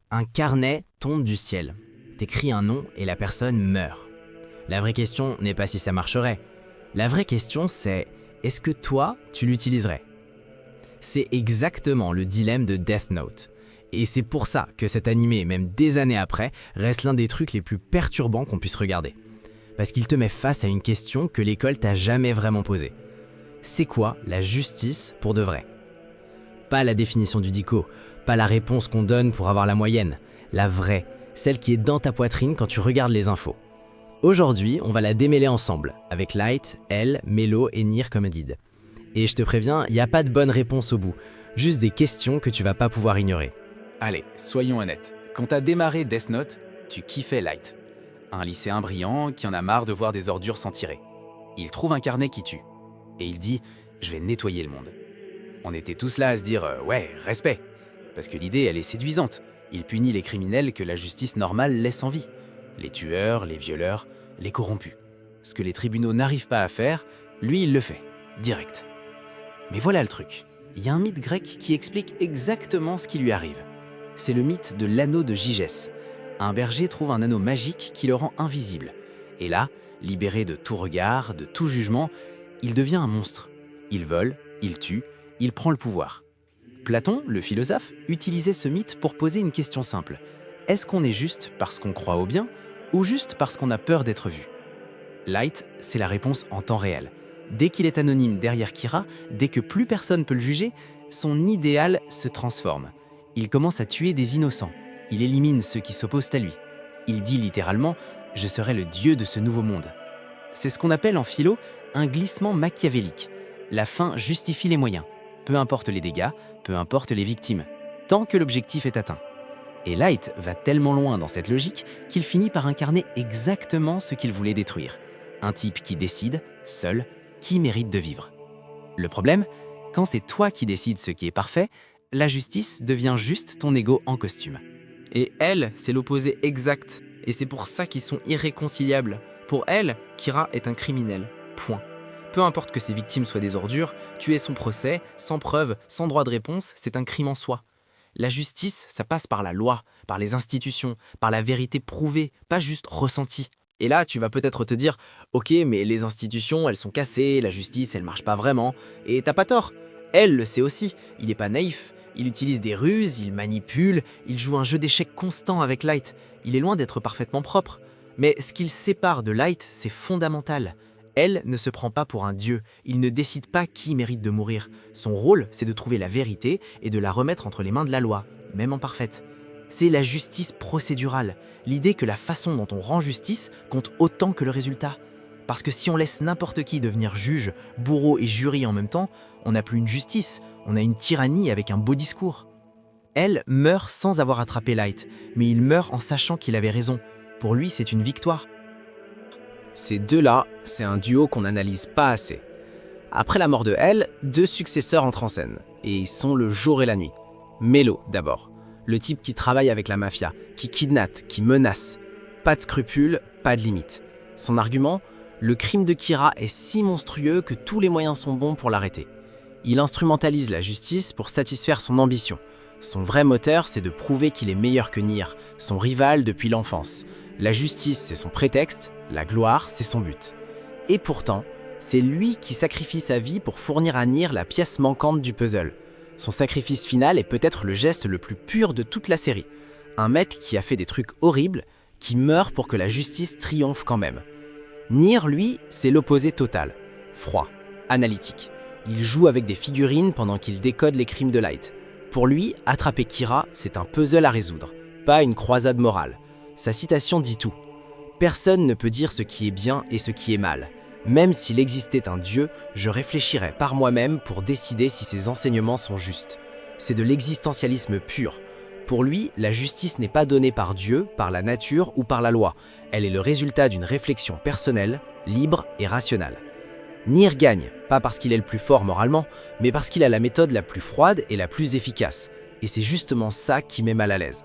Un carnet tombe du ciel. T'écris un nom et la personne meurt. La vraie question n'est pas si ça marcherait. La vraie question c'est, est-ce que toi, tu l'utiliserais? C'est exactement le dilemme de Death Note. Et c'est pour ça que cet animé, même des années après, reste l'un des trucs les plus perturbants qu'on puisse regarder. Parce qu'il te met face à une question que l'école t'a jamais vraiment posée. C'est quoi la justice pour de vrai? Pas la définition du dico, pas la réponse qu'on donne pour avoir la moyenne, la vraie, celle qui est dans ta poitrine quand tu regardes les infos. Aujourd'hui, on va la démêler ensemble, avec Light, Elle, Melo et Nier comme guide. Et je te préviens, il n'y a pas de bonne réponse au bout, juste des questions que tu vas pas pouvoir ignorer. Allez, soyons honnêtes. Quand t'as démarré Death Note, tu kiffais Light. Un lycéen brillant qui en a marre de voir des ordures s'en tirer. Il trouve un carnet qui tue. Et il dit « je vais nettoyer le monde ». On était tous là à se dire « ouais, respect ». Parce que l'idée, elle est séduisante. Il punit les criminels que la justice normale laisse en vie. Les tueurs, les violeurs, les corrompus. Ce que les tribunaux n'arrivent pas à faire, lui, il le fait, direct. Mais voilà le truc. Il y a un mythe grec qui explique exactement ce qui lui arrive. C'est le mythe de l'anneau de Gygès. Un berger trouve un anneau magique qui le rend invisible. Et là, libéré de tout regard, de tout jugement, il devient un monstre. Il vole, il tue, il prend le pouvoir. Platon, le philosophe, utilisait ce mythe pour poser une question simple. Est-ce qu'on est juste parce qu'on croit au bien ou juste parce qu'on a peur d'être vu? Light, c'est la réponse en temps réel. Dès qu'il est anonyme derrière Kira, dès que plus personne peut le juger, son idéal se transforme. Il commence à tuer des innocents. Il élimine ceux qui s'opposent à lui. Il dit littéralement « je serai le dieu de ce nouveau monde ». C'est ce qu'on appelle en philo un glissement machiavélique. La fin justifie les moyens. Peu importe les dégâts, peu importe les victimes, tant que l'objectif est atteint. Et Light va tellement loin dans cette logique qu'il finit par incarner exactement ce qu'il voulait détruire. Un type qui décide, seul, qui mérite de vivre. Le problème, quand c'est toi qui décides ce qui est parfait, la justice devient juste ton ego en costume. Et elle, c'est l'opposé exact. Et c'est pour ça qu'ils sont irréconciliables. Pour elle, Kira est un criminel. Point. Peu importe que ses victimes soient des ordures, tuer son procès, sans preuve, sans droit de réponse, c'est un crime en soi. La justice, ça passe par la loi, par les institutions, par la vérité prouvée, pas juste ressentie. Et là, tu vas peut-être te dire « Ok, mais les institutions, elles sont cassées, la justice, elle marche pas vraiment. » Et t'as pas tort. Elle le sait aussi, il est pas naïf. Il utilise des ruses, il manipule, il joue un jeu d'échecs constant avec Light. Il est loin d'être parfaitement propre. Mais ce qu'il sépare de Light, c'est fondamental. Elle ne se prend pas pour un dieu, il ne décide pas qui mérite de mourir. Son rôle, c'est de trouver la vérité et de la remettre entre les mains de la loi, même imparfaite. C'est la justice procédurale, l'idée que la façon dont on rend justice compte autant que le résultat. Parce que si on laisse n'importe qui devenir juge, bourreau et jury en même temps, on n'a plus une justice, on a une tyrannie avec un beau discours. Elle meurt sans avoir attrapé Light, mais il meurt en sachant qu'il avait raison. Pour lui, c'est une victoire. Ces deux-là, c'est un duo qu'on n'analyse pas assez. Après la mort de Elle, deux successeurs entrent en scène, et ils sont le jour et la nuit. Melo, d'abord, le type qui travaille avec la mafia, qui kidnappe, qui menace. Pas de scrupules, pas de limites. Son argument, le crime de Kira est si monstrueux que tous les moyens sont bons pour l'arrêter. Il instrumentalise la justice pour satisfaire son ambition. Son vrai moteur, c'est de prouver qu'il est meilleur que Nier, son rival depuis l'enfance. La justice, c'est son prétexte, la gloire, c'est son but. Et pourtant, c'est lui qui sacrifie sa vie pour fournir à Nier la pièce manquante du puzzle. Son sacrifice final est peut-être le geste le plus pur de toute la série. Un mec qui a fait des trucs horribles, qui meurt pour que la justice triomphe quand même. Nier, lui, c'est l'opposé total. Froid, analytique. Il joue avec des figurines pendant qu'il décode les crimes de Light. Pour lui, attraper Kira, c'est un puzzle à résoudre, pas une croisade morale. Sa citation dit tout. Personne ne peut dire ce qui est bien et ce qui est mal. Même s'il existait un Dieu, je réfléchirais par moi-même pour décider si ses enseignements sont justes. C'est de l'existentialisme pur. Pour lui, la justice n'est pas donnée par Dieu, par la nature ou par la loi. Elle est le résultat d'une réflexion personnelle, libre et rationnelle. Nier gagne, pas parce qu'il est le plus fort moralement, mais parce qu'il a la méthode la plus froide et la plus efficace. Et c'est justement ça qui met mal à l'aise.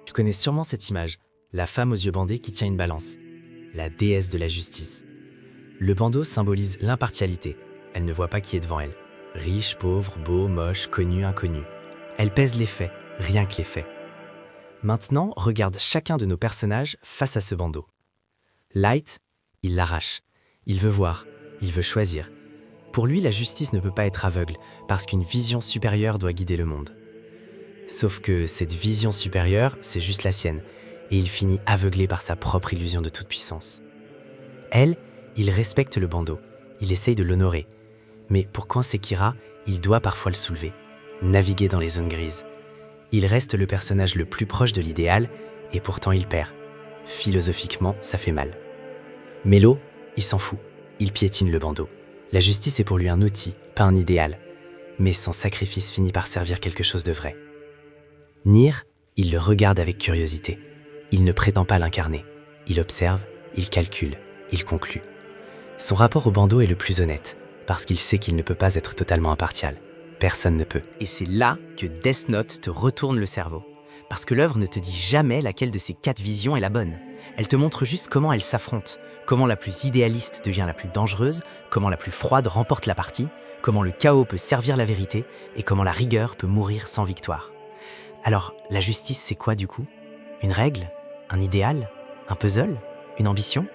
Tu connais sûrement cette image, la femme aux yeux bandés qui tient une balance, la déesse de la justice. Le bandeau symbolise l'impartialité. Elle ne voit pas qui est devant elle. Riche, pauvre, beau, moche, connu, inconnu. Elle pèse les faits, rien que les faits. Maintenant, regarde chacun de nos personnages face à ce bandeau. Light, il l'arrache. Il veut voir, il veut choisir. Pour lui, la justice ne peut pas être aveugle, parce qu'une vision supérieure doit guider le monde. Sauf que cette vision supérieure, c'est juste la sienne, et il finit aveuglé par sa propre illusion de toute puissance. Elle, il respecte le bandeau, il essaye de l'honorer. Mais pour coincer Kira, il doit parfois le soulever, naviguer dans les zones grises. Il reste le personnage le plus proche de l'idéal, et pourtant il perd. Philosophiquement, ça fait mal. Melo, il s'en fout, il piétine le bandeau. La justice est pour lui un outil, pas un idéal. Mais son sacrifice finit par servir quelque chose de vrai. Nier, il le regarde avec curiosité. Il ne prétend pas l'incarner. Il observe, il calcule, il conclut. Son rapport au bandeau est le plus honnête, parce qu'il sait qu'il ne peut pas être totalement impartial. Personne ne peut. Et c'est là que Death Note te retourne le cerveau. Parce que l'œuvre ne te dit jamais laquelle de ces 4 visions est la bonne. Elle te montre juste comment elles s'affrontent, comment la plus idéaliste devient la plus dangereuse, comment la plus froide remporte la partie, comment le chaos peut servir la vérité et comment la rigueur peut mourir sans victoire. Alors, la justice, c'est quoi du coup? Une règle? Un idéal? Un puzzle? Une ambition?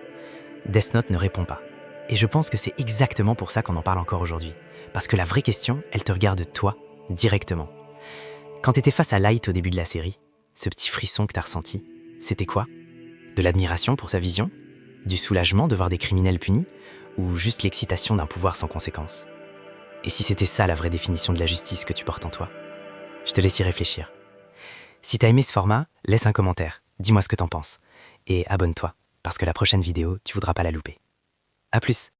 Death Note ne répond pas. Et je pense que c'est exactement pour ça qu'on en parle encore aujourd'hui. Parce que la vraie question, elle te regarde toi, directement. Quand t'étais face à Light au début de la série, ce petit frisson que t'as ressenti, c'était quoi? De l'admiration pour sa vision? Du soulagement de voir des criminels punis? Ou juste l'excitation d'un pouvoir sans conséquence? Et si c'était ça la vraie définition de la justice que tu portes en toi? Je te laisse y réfléchir. Si t'as aimé ce format, laisse un commentaire, dis-moi ce que t'en penses. Et abonne-toi, parce que la prochaine vidéo, tu voudras pas la louper. À plus!